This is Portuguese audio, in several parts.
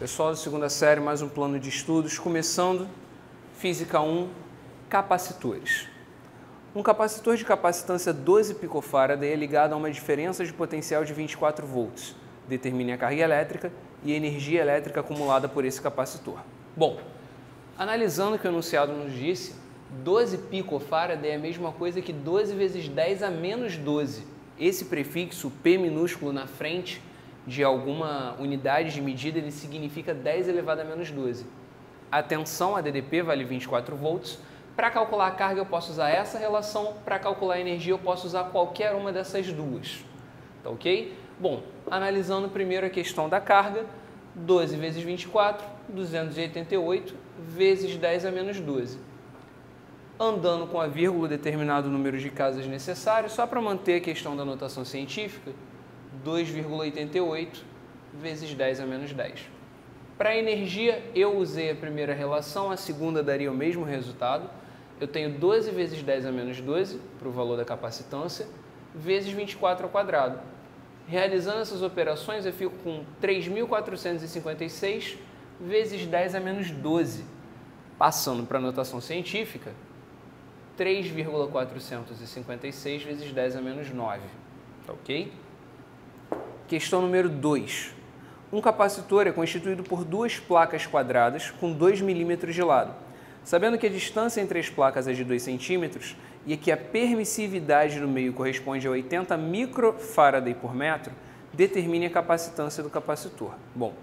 Pessoal da segunda série, mais um plano de estudos, começando Física 1, capacitores. Um capacitor de capacitância 12 picofarad é ligado a uma diferença de potencial de 24 volts. Determine a carga elétrica e a energia elétrica acumulada por esse capacitor. Bom, analisando o que o enunciado nos disse, 12 picofarad é a mesma coisa que 12 vezes 10 a menos 12. Esse prefixo P minúsculo na frente de alguma unidade de medida, ele significa 10 elevado a menos 12. A tensão, a DDP, vale 24 volts. Para calcular a carga eu posso usar essa relação, para calcular a energia eu posso usar qualquer uma dessas duas. Tá ok? Bom, analisando primeiro a questão da carga, 12 vezes 24, 288, vezes 10 a menos 12. Andando com a vírgula, determinado número de casas necessário, só para manter a questão da notação científica, 2,88 vezes 10 a menos 10. Para a energia, eu usei a primeira relação, a segunda daria o mesmo resultado. Eu tenho 12 vezes 10 a menos 12, para o valor da capacitância, vezes 24 ao quadrado. Realizando essas operações, eu fico com 3.456 vezes 10 a menos 12. Passando para a notação científica, 3,456 vezes 10 a menos 9. Tá ok? Questão número 2. Um capacitor é constituído por duas placas quadradas com 2 milímetros de lado. Sabendo que a distância entre as placas é de 2 centímetros e que a permissividade no meio corresponde a 80 microfarad por metro, determine a capacitância do capacitor. Bom,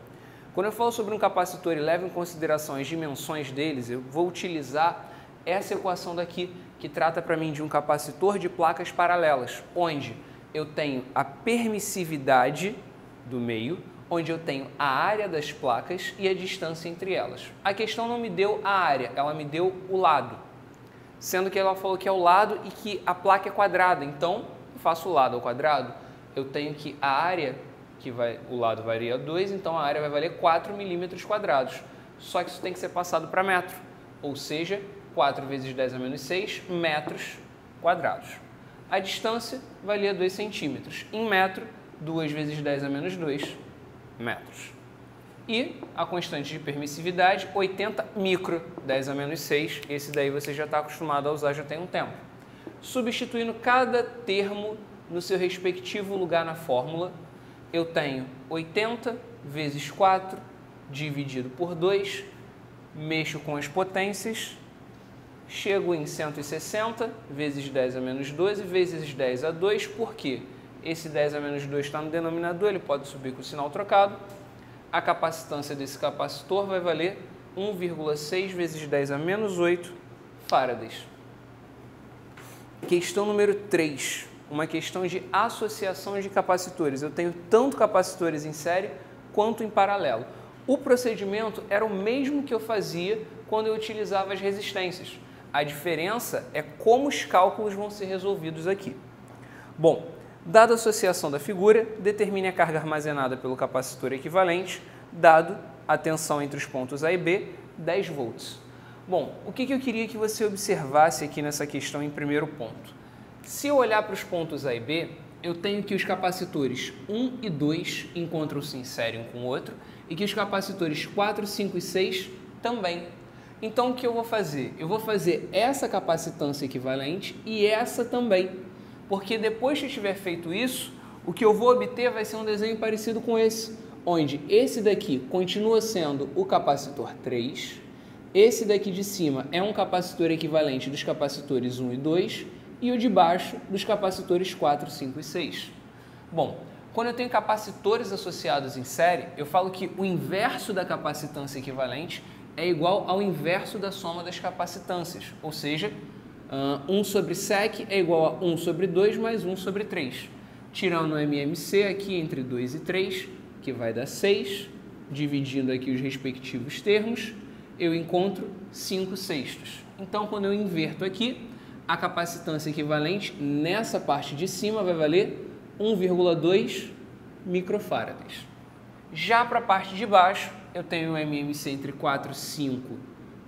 quando eu falo sobre um capacitor e levo em consideração as dimensões deles, eu vou utilizar essa equação daqui, que trata para mim de um capacitor de placas paralelas, onde eu tenho a permissividade do meio, onde eu tenho a área das placas e a distância entre elas. A questão não me deu a área, ela me deu o lado, sendo que ela falou que é o lado e que a placa é quadrada, então eu faço o lado ao quadrado, eu tenho que a área, o lado varia 2, então a área vai valer 4 milímetros quadrados, só que isso tem que ser passado para metro, ou seja, 4 vezes 10 a menos 6 metros quadrados. A distância valia 2 centímetros. Em metro, 2 vezes 10 a menos 2 metros. E a constante de permissividade, 80 micro, 10 a menos 6. Esse daí você já está acostumado a usar já tem um tempo. Substituindo cada termo no seu respectivo lugar na fórmula, eu tenho 80 vezes 4 dividido por 2, mexo com as potências, chego em 160 vezes 10 a menos 12 vezes 10 a 2, porque esse 10 a menos 2 está no denominador, ele pode subir com o sinal trocado. A capacitância desse capacitor vai valer 1,6 vezes 10 a menos 8 farads. Questão número 3, uma questão de associação de capacitores. Eu tenho tanto capacitores em série quanto em paralelo. O procedimento era o mesmo que eu fazia quando eu utilizava as resistências. A diferença é como os cálculos vão ser resolvidos aqui. Bom, dada a associação da figura, determine a carga armazenada pelo capacitor equivalente, dado a tensão entre os pontos A e B, 10 volts. Bom, o que eu queria que você observasse aqui nessa questão em primeiro ponto? Se eu olhar para os pontos A e B, eu tenho que os capacitores 1 e 2 encontram-se em série um com o outro e que os capacitores 4, 5 e 6 também. Então, o que eu vou fazer? Eu vou fazer essa capacitância equivalente e essa também, porque depois que eu tiver feito isso, o que eu vou obter vai ser um desenho parecido com esse, onde esse daqui continua sendo o capacitor 3, esse daqui de cima é um capacitor equivalente dos capacitores 1 e 2 e o de baixo dos capacitores 4, 5 e 6. Bom, quando eu tenho capacitores associados em série, eu falo que o inverso da capacitância equivalente é igual ao inverso da soma das capacitâncias, ou seja, 1 sobre sec é igual a 1 sobre 2 mais 1 sobre 3. Tirando o MMC aqui entre 2 e 3, que vai dar 6, dividindo aqui os respectivos termos, eu encontro 5 sextos. Então, quando eu inverto aqui, a capacitância equivalente nessa parte de cima vai valer 1,2 microfarads. Já para a parte de baixo, eu tenho o MMC entre 4, 5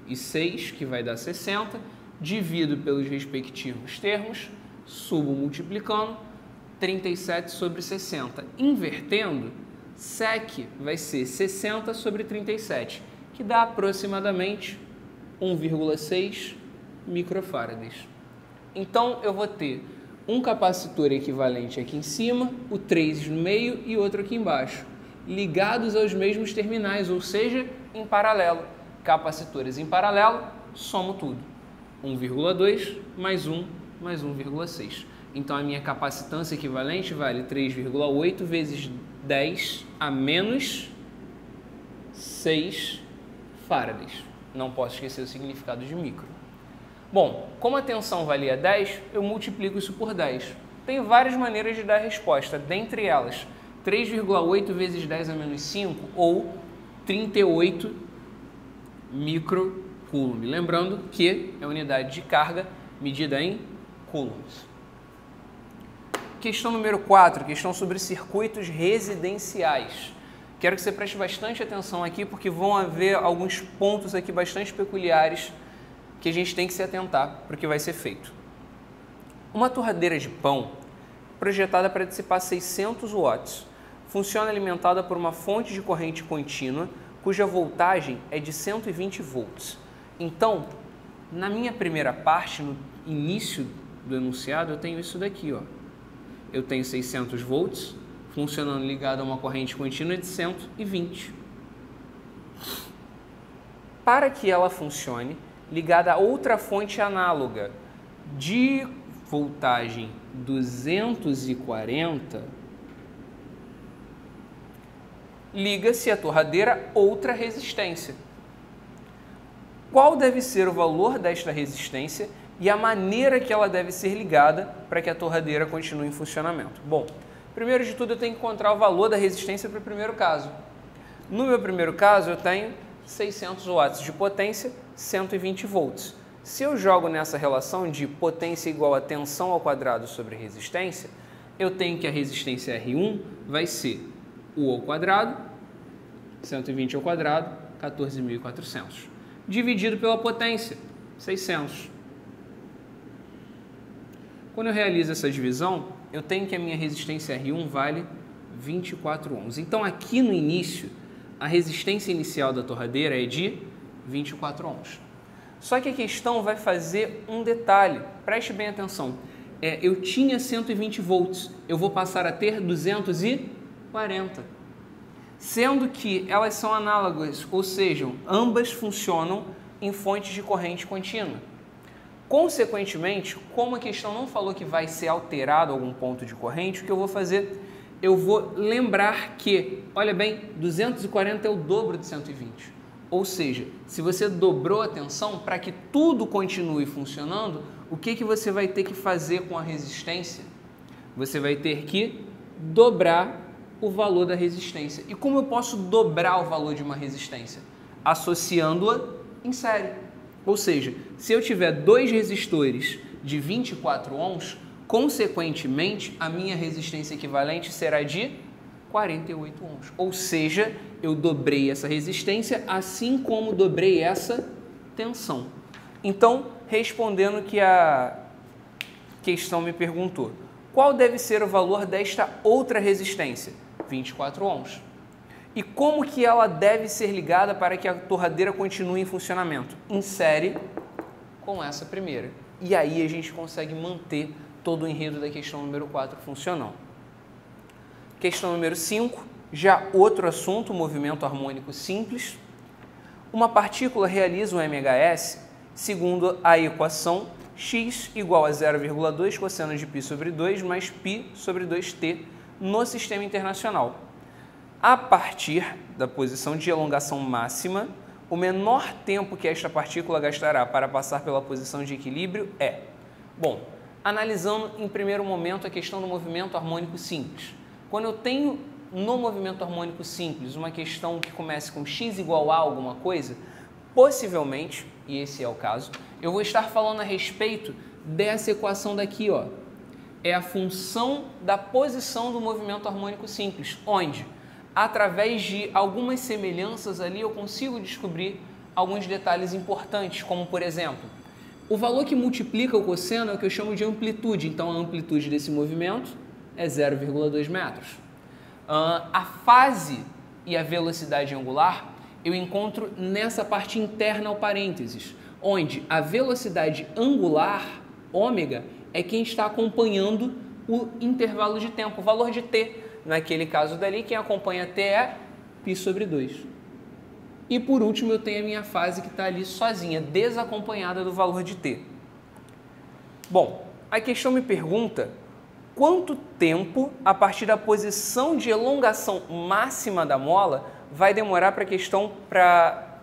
e 6, que vai dar 60, divido pelos respectivos termos, subo multiplicando, 37 sobre 60. Invertendo, sec vai ser 60 sobre 37, que dá aproximadamente 1,6 microfarads. Então, eu vou ter um capacitor equivalente aqui em cima, o 3 no meio e outro aqui embaixo, ligados aos mesmos terminais, ou seja, em paralelo. Capacitores em paralelo, somo tudo. 1,2 mais 1 mais 1,6. Então, a minha capacitância equivalente vale 3,8 vezes 10 a menos 6 farads. Não posso esquecer o significado de micro. Bom, como a tensão valia 10, eu multiplico isso por 10. Tem várias maneiras de dar a resposta, dentre elas 3,8 vezes 10 a menos 5 ou 38 microcoulomb. Lembrando que é unidade de carga medida em coulombs. Questão número 4, questão sobre circuitos residenciais. Quero que você preste bastante atenção aqui, porque vão haver alguns pontos aqui bastante peculiares que a gente tem que se atentar para o que vai ser feito. Uma torradeira de pão, projetada para dissipar 600 watts, funciona alimentada por uma fonte de corrente contínua, cuja voltagem é de 120 volts. Então, na minha primeira parte, no início do enunciado, eu tenho isso daqui, ó. Eu tenho 600 volts, funcionando ligado a uma corrente contínua de 120. Para que ela funcione, ligada a outra fonte análoga de voltagem 240, liga-se a torradeira outra resistência. Qual deve ser o valor desta resistência e a maneira que ela deve ser ligada para que a torradeira continue em funcionamento? Bom, primeiro de tudo eu tenho que encontrar o valor da resistência para o primeiro caso. No meu primeiro caso eu tenho 600 watts de potência, 120 volts. Se eu jogo nessa relação de potência igual a tensão ao quadrado sobre resistência, eu tenho que a resistência R1 vai ser U ao quadrado, 120 ao quadrado, 14.400, dividido pela potência, 600. Quando eu realizo essa divisão, eu tenho que a minha resistência R1 vale 24 ohms. Então, aqui no início, a resistência inicial da torradeira é de 24 ohms. Só que a questão vai fazer um detalhe, preste bem atenção. Eu tinha 120 volts, eu vou passar a ter 240. Sendo que elas são análogas, ou seja, ambas funcionam em fontes de corrente contínua. Consequentemente, como a questão não falou que vai ser alterado algum ponto de corrente, o que eu vou fazer? Eu vou lembrar que, olha bem, 240 é o dobro de 120. Ou seja, se você dobrou a tensão, para que tudo continue funcionando, o que você vai ter que fazer com a resistência? Você vai ter que dobrar o valor da resistência. E como eu posso dobrar o valor de uma resistência? Associando-a em série. Ou seja, se eu tiver dois resistores de 24 ohms, consequentemente, a minha resistência equivalente será de 48 ohms. Ou seja, eu dobrei essa resistência, assim como dobrei essa tensão. Então, respondendo que a questão me perguntou, qual deve ser o valor desta outra resistência? 24 ohms. E como que ela deve ser ligada para que a torradeira continue em funcionamento? Em série com essa primeira. E aí a gente consegue manter todo o enredo da questão número 4 funcional. Questão número 5, já outro assunto, movimento harmônico simples. Uma partícula realiza um MHS segundo a equação x igual a 0,2 cosseno de π sobre 2 mais π sobre 2t no sistema internacional. A partir da posição de elongação máxima, o menor tempo que esta partícula gastará para passar pela posição de equilíbrio é... Bom, analisando em primeiro momento a questão do movimento harmônico simples. Quando eu tenho no movimento harmônico simples uma questão que comece com x igual a alguma coisa, possivelmente, e esse é o caso, eu vou estar falando a respeito dessa equação daqui, ó. É a função da posição do movimento harmônico simples, onde, através de algumas semelhanças ali, eu consigo descobrir alguns detalhes importantes, como, por exemplo, o valor que multiplica o cosseno é o que eu chamo de amplitude. Então, a amplitude desse movimento é 0,2 metros. A fase e a velocidade angular eu encontro nessa parte interna ao parênteses, onde a velocidade angular, ômega, é quem está acompanhando o intervalo de tempo, o valor de t. Naquele caso dali, quem acompanha t é π sobre 2. E por último, eu tenho a minha fase que está ali sozinha, desacompanhada do valor de t. Bom, a questão me pergunta quanto tempo, a partir da posição de elongação máxima da mola, vai demorar para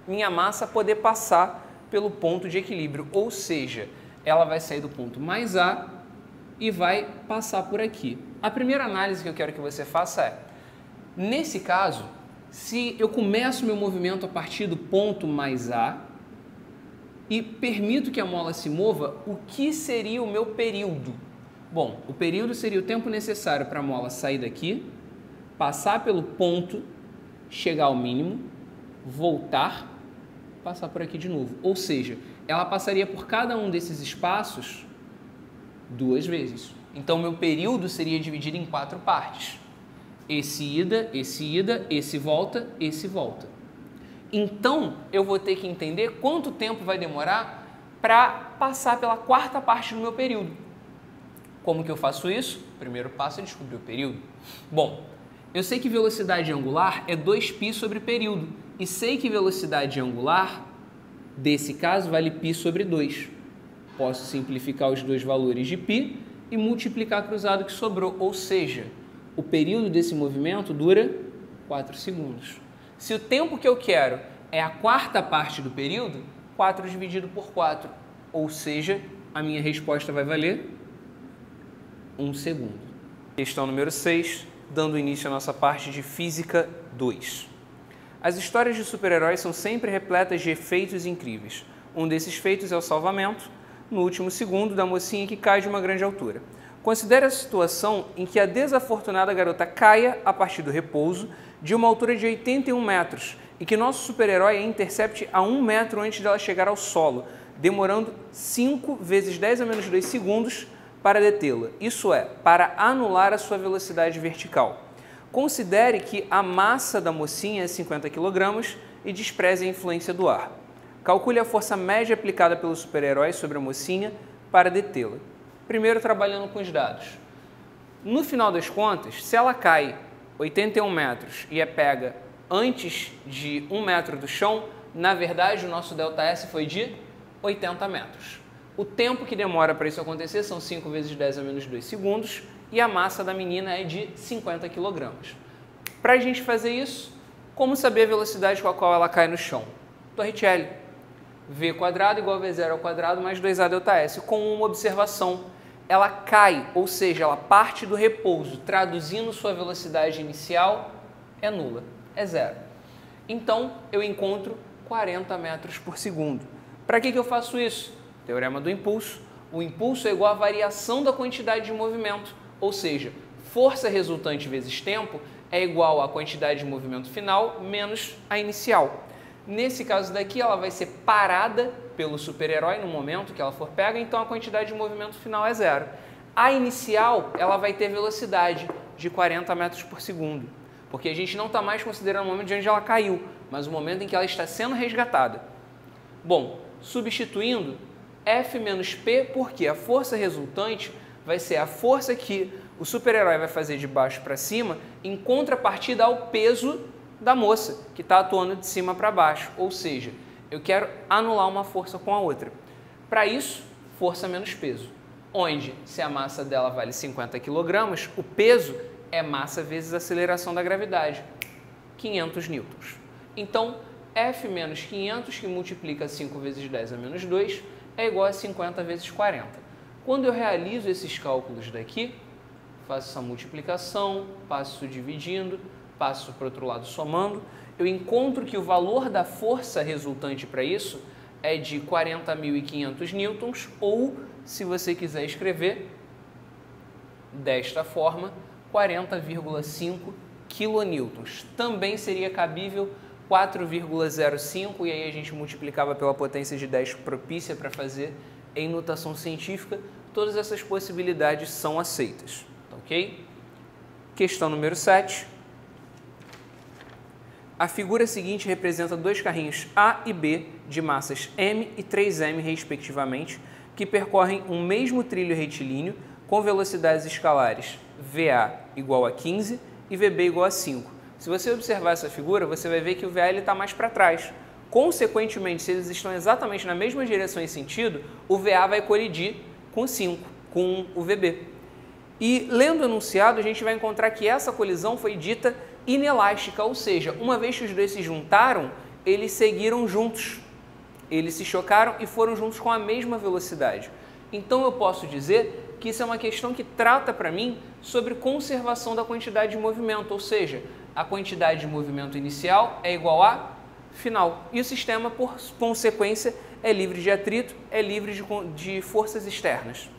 minha massa poder passar pelo ponto de equilíbrio. Ou seja, ela vai sair do ponto mais A e vai passar por aqui. A primeira análise que eu quero que você faça é, nesse caso, se eu começo meu movimento a partir do ponto mais A e permito que a mola se mova, o que seria o meu período? Bom, o período seria o tempo necessário para a mola sair daqui, passar pelo ponto, chegar ao mínimo, voltar, passar por aqui de novo. Ou seja, ela passaria por cada um desses espaços 2 vezes. Então, meu período seria dividido em 4 partes. Esse ida, esse volta, esse volta. Então, eu vou ter que entender quanto tempo vai demorar para passar pela 4ª parte do meu período. Como que eu faço isso? O primeiro passo é descobrir o período. Bom, eu sei que velocidade angular é 2π sobre período. E sei que velocidade angular, desse caso, vale π sobre 2. Posso simplificar os dois valores de π e multiplicar cruzado que sobrou. Ou seja, o período desse movimento dura 4 segundos. Se o tempo que eu quero é a 4ª parte do período, 4 dividido por 4. Ou seja, a minha resposta vai valer 1 segundo. Questão número 6, dando início à nossa parte de Física 2. As histórias de super-heróis são sempre repletas de efeitos incríveis. Um desses feitos é o salvamento, no último segundo, da mocinha que cai de uma grande altura. Considere a situação em que a desafortunada garota caia a partir do repouso de uma altura de 81 metros e que nosso super-herói a intercepte a 1 metro antes dela chegar ao solo, demorando 5 vezes 10 a menos 2 segundos para detê-la, isso é, para anular a sua velocidade vertical. Considere que a massa da mocinha é 50 kg e despreze a influência do ar. Calcule a força média aplicada pelo super-herói sobre a mocinha para detê-la. Primeiro, trabalhando com os dados. No final das contas, se ela cai 81 metros e é pega antes de 1 metro do chão, na verdade o nosso ΔS foi de 80 metros. O tempo que demora para isso acontecer são 5 vezes 10 a menos 2 segundos e a massa da menina é de 50 kg. Para a gente fazer isso, como saber a velocidade com a qual ela cai no chão? Torricelli. V² igual a V0² mais 2A ΔS, com uma observação. Ela cai, ou seja, ela parte do repouso, traduzindo sua velocidade inicial, é nula, é 0. Então, eu encontro 40 metros por segundo. Para que eu faço isso? Teorema do impulso. O impulso é igual à variação da quantidade de movimento, ou seja, força resultante vezes tempo é igual à quantidade de movimento final menos a inicial. Nesse caso daqui, ela vai ser parada pelo super-herói no momento que ela for pega, então a quantidade de movimento final é 0. A inicial, ela vai ter velocidade de 40 metros por segundo, porque a gente não está mais considerando o momento de onde ela caiu, mas o momento em que ela está sendo resgatada. Bom, substituindo, F menos P, porque a força resultante vai ser a força que o super-herói vai fazer de baixo para cima em contrapartida ao peso da moça, que está atuando de cima para baixo. Ou seja, eu quero anular uma força com a outra. Para isso, força menos peso. Onde, se a massa dela vale 50 kg, o peso é massa vezes aceleração da gravidade, 500 newtons. Então, F menos 500, que multiplica 5 vezes 10 a menos 2, é igual a 50 vezes 40. Quando eu realizo esses cálculos daqui, faço essa multiplicação, passo dividindo, passo para o outro lado somando, eu encontro que o valor da força resultante para isso é de 40.500 newtons, ou, se você quiser escrever desta forma, 40,5 kilonewtons. Também seria cabível 4,05, e aí a gente multiplicava pela potência de 10 propícia para fazer em notação científica. Todas essas possibilidades são aceitas, tá ok? Questão número 7. A figura seguinte representa dois carrinhos A e B de massas m e 3m, respectivamente, que percorrem um mesmo trilho retilíneo com velocidades escalares VA igual a 15 e VB igual a 5. Se você observar essa figura, você vai ver que o VA está mais para trás. Consequentemente, se eles estão exatamente na mesma direção e sentido, o VA vai colidir com 5, com o VB. E lendo o enunciado, a gente vai encontrar que essa colisão foi dita inelástica, ou seja, uma vez que os dois se juntaram, eles seguiram juntos. Eles se chocaram e foram juntos com a mesma velocidade. Então eu posso dizer que isso é uma questão que trata para mim sobre conservação da quantidade de movimento, ou seja, a quantidade de movimento inicial é igual a final. E o sistema, por consequência, é livre de atrito, é livre de forças externas.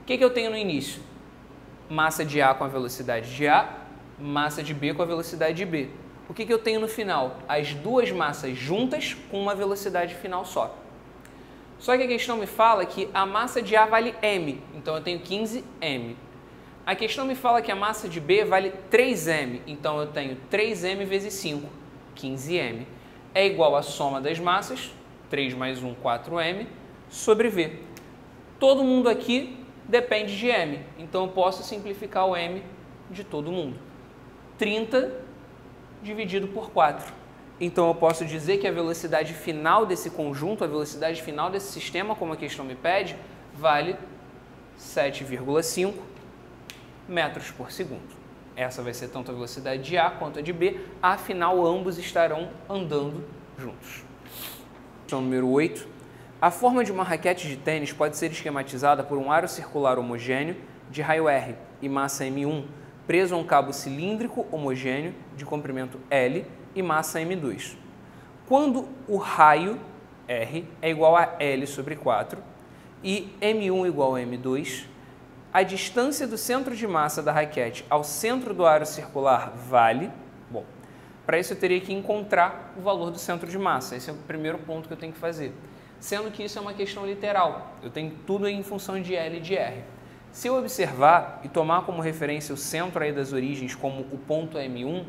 O que eu tenho no início? Massa de A com a velocidade de A, massa de B com a velocidade de B. O que eu tenho no final? As duas massas juntas com uma velocidade final só. Só que a questão me fala que a massa de A vale m, então eu tenho 15m. A questão me fala que a massa de B vale 3m, então eu tenho 3m vezes 5, 15m. É igual à soma das massas, 3 mais 1, 4m, sobre V. Todo mundo aqui depende de m, então eu posso simplificar o m de todo mundo. 30 dividido por 4. Então eu posso dizer que a velocidade final desse conjunto, a velocidade final desse sistema, como a questão me pede, vale 7,5 metros por segundo. Essa vai ser tanto a velocidade de A quanto a de B, afinal ambos estarão andando juntos. Questão número 8. A forma de uma raquete de tênis pode ser esquematizada por um aro circular homogêneo de raio R e massa M1, preso a um cabo cilíndrico homogêneo de comprimento L e massa M2. Quando o raio R é igual a L sobre 4 e M1 igual a M2, a distância do centro de massa da raquete ao centro do aro circular vale... Bom, para isso eu teria que encontrar o valor do centro de massa. Esse é o primeiro ponto que eu tenho que fazer. Sendo que isso é uma questão literal. Eu tenho tudo em função de L e de R. Se eu observar e tomar como referência o centro aí das origens como o ponto M1,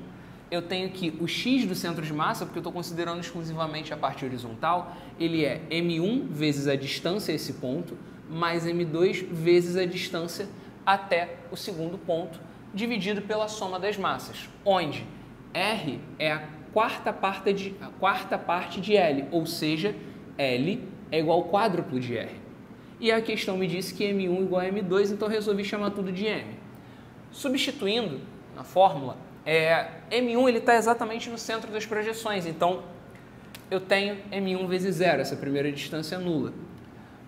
eu tenho que o x do centro de massa, porque eu estou considerando exclusivamente a parte horizontal, ele é M1 vezes a distância a esse ponto, mais M2 vezes a distância até o segundo ponto, dividido pela soma das massas, onde R é a quarta parte de L, ou seja, L é igual ao quádruplo de R. E a questão me disse que M1 igual a M2, então eu resolvi chamar tudo de M. Substituindo na fórmula, M1 está exatamente no centro das projeções, então eu tenho M1 vezes 0, essa primeira distância nula.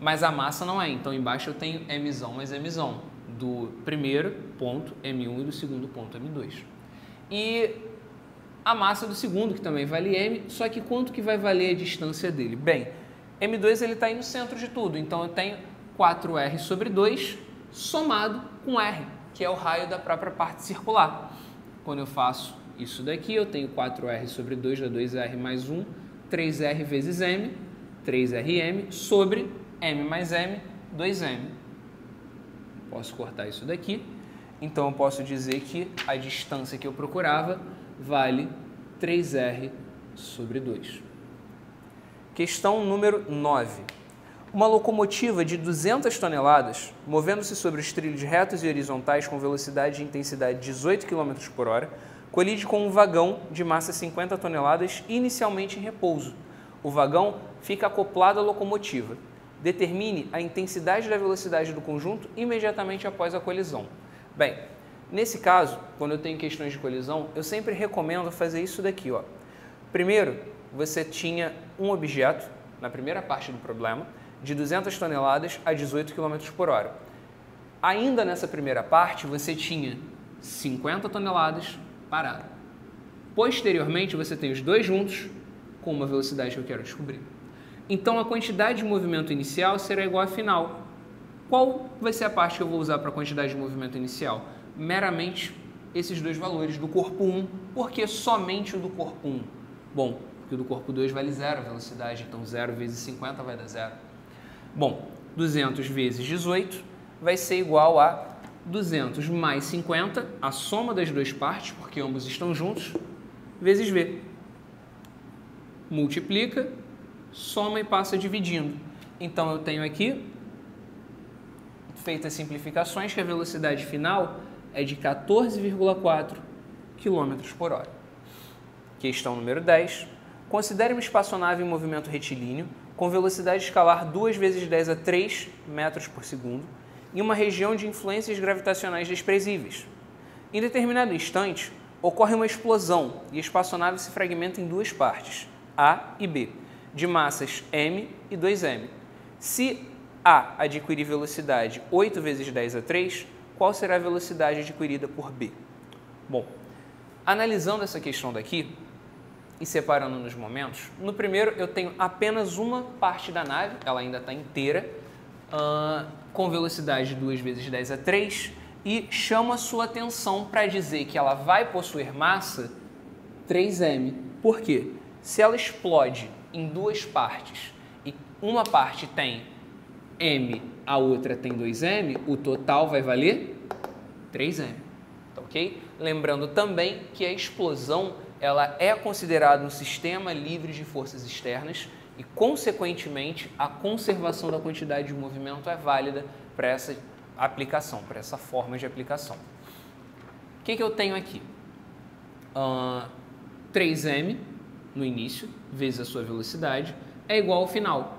Mas a massa não é, então embaixo eu tenho Mzão mais Mzão, do primeiro ponto M1 e do segundo ponto M2. E a massa do segundo, que também vale M, só que quanto que vai valer a distância dele? Bem, M2 ele está aí no centro de tudo, então eu tenho 4R sobre 2 somado com R, que é o raio da própria parte circular. Quando eu faço isso daqui, eu tenho 4R sobre 2 dá 2R mais 1, 3R vezes M, 3RM sobre M mais M, 2M. Posso cortar isso daqui, então eu posso dizer que a distância que eu procurava vale 3R sobre 2. Questão número 9. Uma locomotiva de 200 toneladas, movendo-se sobre os trilhos retos e horizontais com velocidade e intensidade de 18 km por hora, colide com um vagão de massa 50 toneladas inicialmente em repouso. O vagão fica acoplado à locomotiva. Determine a intensidade da velocidade do conjunto imediatamente após a colisão. Bem, nesse caso, quando eu tenho questões de colisão, eu sempre recomendo fazer isso daqui, ó. Primeiro, você tinha um objeto, na primeira parte do problema, de 200 toneladas a 18 km por hora. Ainda nessa primeira parte, você tinha 50 toneladas parado. Posteriormente, você tem os dois juntos com uma velocidade que eu quero descobrir. Então, a quantidade de movimento inicial será igual à final. Qual vai ser a parte que eu vou usar para a quantidade de movimento inicial? Meramente esses dois valores do corpo 1. Por que somente o do corpo 1? Bom, porque o do corpo 2 vale 0 a velocidade, então 0 vezes 50 vai dar 0. Bom, 200 vezes 18 vai ser igual a 200 mais 50, a soma das duas partes, porque ambos estão juntos, vezes V. Multiplica, soma e passa dividindo. Então, eu tenho aqui, feitas simplificações, que a velocidade final é de 14,4 km por hora. Questão número 10. Considere uma espaçonave em movimento retilíneo com velocidade escalar 2 vezes 10 a 3 metros por segundo em uma região de influências gravitacionais desprezíveis. Em determinado instante, ocorre uma explosão e a espaçonave se fragmenta em duas partes, A e B, de massas m e 2m. Se A adquirir velocidade 8 vezes 10 a 3, qual será a velocidade adquirida por B? Bom, analisando essa questão daqui e separando nos momentos, no primeiro eu tenho apenas uma parte da nave, ela ainda está inteira, com velocidade 2 vezes 10 a 3, e chama a sua atenção para dizer que ela vai possuir massa 3m. Por quê? Se ela explode em duas partes e uma parte tem m, a outra tem 2m, o total vai valer 3m, tá ok? Lembrando também que a explosão ela é considerada um sistema livre de forças externas e, consequentemente, a conservação da quantidade de movimento é válida para essa aplicação, para essa forma de aplicação. O que eu tenho aqui? 3m no início, vezes a sua velocidade, é igual ao final.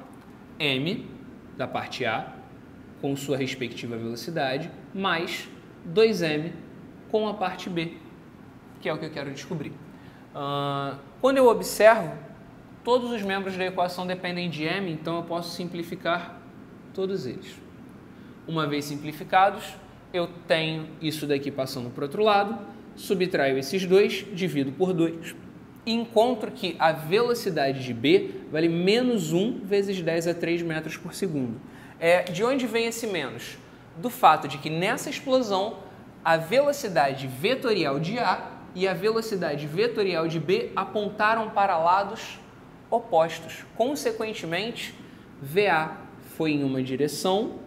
m da parte A, com sua respectiva velocidade, mais 2m com a parte B, que é o que eu quero descobrir. Quando eu observo, todos os membros da equação dependem de m, então eu posso simplificar todos eles. Uma vez simplificados, eu tenho isso daqui passando para o outro lado, subtraio esses dois, divido por 2 e encontro que a velocidade de B vale menos 1 vezes 10 a 3 metros por segundo. De onde vem esse menos? Do fato de que nessa explosão, a velocidade vetorial de A e a velocidade vetorial de B apontaram para lados opostos. Consequentemente, VA foi em uma direção,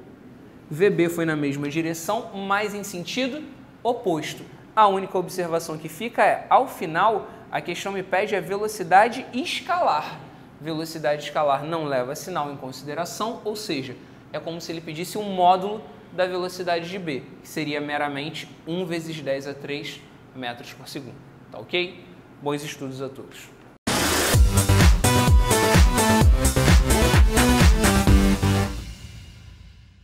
VB foi na mesma direção, mas em sentido oposto. A única observação que fica é, ao final, a questão me pede a velocidade escalar. Velocidade escalar não leva sinal em consideração, ou seja, é como se ele pedisse um módulo da velocidade de B, que seria meramente 1 vezes 10 a 3 metros por segundo. Tá ok? Bons estudos a todos.